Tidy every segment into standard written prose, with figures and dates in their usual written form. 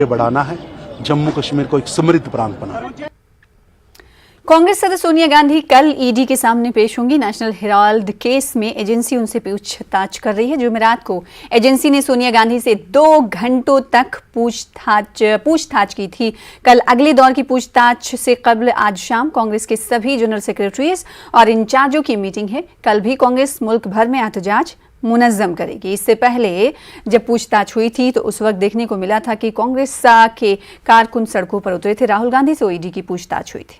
बढ़ाना है, जम्मू कश्मीर को एक समृद्ध प्रांत बनाना। कांग्रेस सदस्य सोनिया गांधी कल ईडी के सामने पेश होंगी। नेशनल हेराल्ड केस में एजेंसी उनसे पूछताछ कर रही है। जुमेरात को एजेंसी ने सोनिया गांधी से 2 घंटों तक पूछताछ की थी। कल अगले दौर की पूछताछ से कबल आज शाम कांग्रेस के सभी जनरल सेक्रेटरीज और इंचार्जों की मीटिंग है। कल भी कांग्रेस मुल्क भर में एहतजाज मुनज़्ज़म करेगी। इससे पहले जब पूछताछ हुई थी तो उस वक्त देखने को मिला था कि कांग्रेस के कारकुन सड़कों पर उतरे थे। राहुल गांधी से ईडी की पूछताछ हुई थी।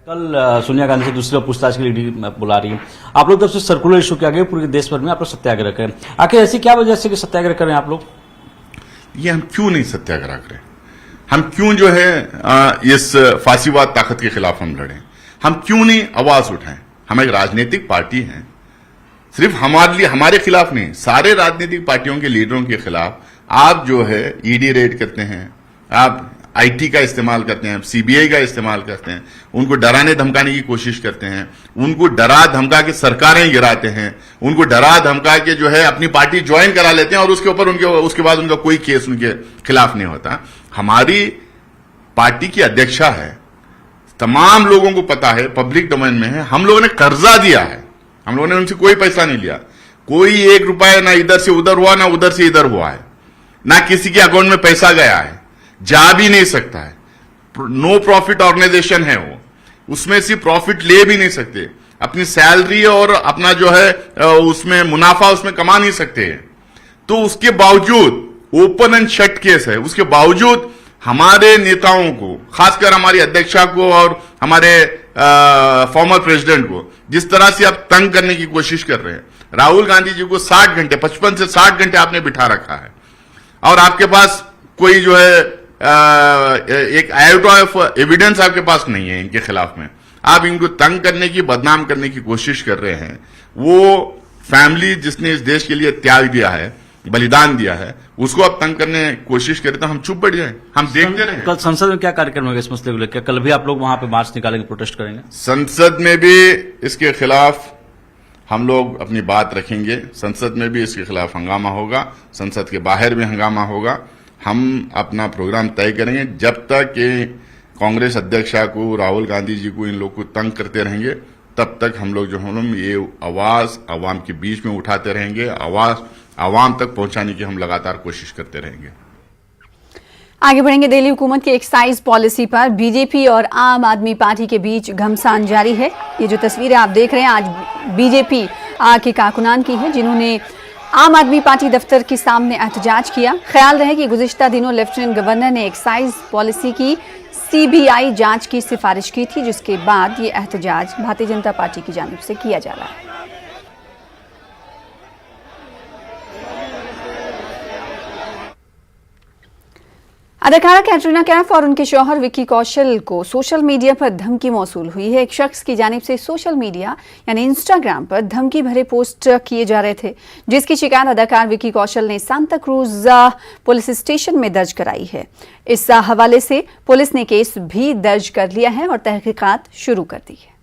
कल सोनिया गांधी से दूसरी बार पूछताछ के लिए ईडी बुला रही है। आप लोग तब से सर्कुलर इशू किया गया पूरे देश भर में, आप लोग सत्याग्रह करें। आखिर ऐसी क्या वजह से कि सत्याग्रह करें आप लोग? ये हम क्यों नहीं सत्याग्रह करें? हम क्यों जो है इस फासीवाद ताकत के खिलाफ हम लड़ें? हम क्यों नहीं आवाज उठाएं? हम एक राजनीतिक पार्टी हैं, सिर्फ हमारे लिए, हमारे खिलाफ नहीं, सारे राजनीतिक पार्टियों के लीडरों के खिलाफ आप जो है ईडी रेड करते हैं, आप आईटी का इस्तेमाल करते हैं, सीबीआई का इस्तेमाल करते हैं, उनको डराने धमकाने की कोशिश करते हैं, उनको डरा धमका के सरकारें गिराते हैं, उनको डरा धमका के जो है अपनी पार्टी ज्वाइन करा लेते हैं और उसके बाद उनका कोई केस उनके खिलाफ नहीं होता। हमारी पार्टी की अध्यक्षा है, तमाम लोगों को पता है, पब्लिक डोमेन में है, हम लोगों ने कर्जा दिया है, हम लोगों ने उनसे कोई पैसा नहीं लिया, कोई 1 रुपया ना इधर से उधर हुआ ना उधर से इधर हुआ है, ना किसी के अकाउंट में पैसा गया है, जा भी नहीं सकता है। नो प्रॉफिट ऑर्गेनाइजेशन है वो, उसमें से प्रॉफिट ले भी नहीं सकते, अपनी सैलरी और अपना जो है उसमें मुनाफा उसमें कमा नहीं सकते हैं। तो उसके बावजूद ओपन एंड शट केस है, उसके बावजूद हमारे नेताओं को, खासकर हमारी अध्यक्षा को और हमारे फॉर्मर प्रेसिडेंट को जिस तरह से आप तंग करने की कोशिश कर रहे हैं। राहुल गांधी जी को 60 घंटे, 55 से 60 घंटे आपने बिठा रखा है और आपके पास कोई जो है एक आयोटा ऑफ एविडेंस आपके पास नहीं है इनके खिलाफ में। आप इनको तंग करने की, बदनाम करने की कोशिश कर रहे हैं। वो फैमिली जिसने इस देश के लिए त्याग दिया है, बलिदान दिया है, उसको आप तंग करने की कोशिश करें तो हम चुप बैठ जाए, हम देखते रहे। कल संसद में क्या कार्यक्रम होगा इस मसले को लेकर? कल भी आप लोग वहां पे मार्च निकालेंगे, प्रोटेस्ट करेंगे? संसद में भी इसके खिलाफ हम लोग अपनी बात रखेंगे, संसद में भी इसके खिलाफ हंगामा होगा, संसद के बाहर भी हंगामा होगा। हम अपना प्रोग्राम तय करेंगे जब तक कि कांग्रेस अध्यक्षा को, राहुल गांधी जी को, इन लोग को तंग करते रहेंगे तब तक हम लोग जो हम ये आवाज आवाम के बीच में उठाते रहेंगे, आवाज आवाम तक पहुंचाने की हम लगातार कोशिश करते रहेंगे। आगे बढ़ेंगे। दिल्ली हुकूमत की एक्साइज पॉलिसी पर बीजेपी और आम आदमी पार्टी के बीच घमासान जारी है। ये जो तस्वीरें आप देख रहे हैं आज बीजेपी के कारकुनान की है जिन्होंने आम आदमी पार्टी दफ्तर के सामने एहतजाज किया। ख्याल रहे कि गुज़िश्ता दिनों लेफ्टिनेंट गवर्नर ने एक्साइज पॉलिसी की सीबीआई जांच की सिफारिश की थी, जिसके बाद ये एहतजाज भारतीय जनता पार्टी की जानिब से किया जा रहा है। अदाकारा कैटरीना कैफ और उनके शौहर विक्की कौशल को सोशल मीडिया पर धमकी मौसूल हुई है। एक शख्स की जानिब से सोशल मीडिया यानी इंस्टाग्राम पर धमकी भरे पोस्ट किए जा रहे थे, जिसकी शिकायत अदाकार विक्की कौशल ने सांता क्रूज पुलिस स्टेशन में दर्ज कराई है। इस हवाले से पुलिस ने केस भी दर्ज कर लिया है और तहकीकात शुरू कर दी है।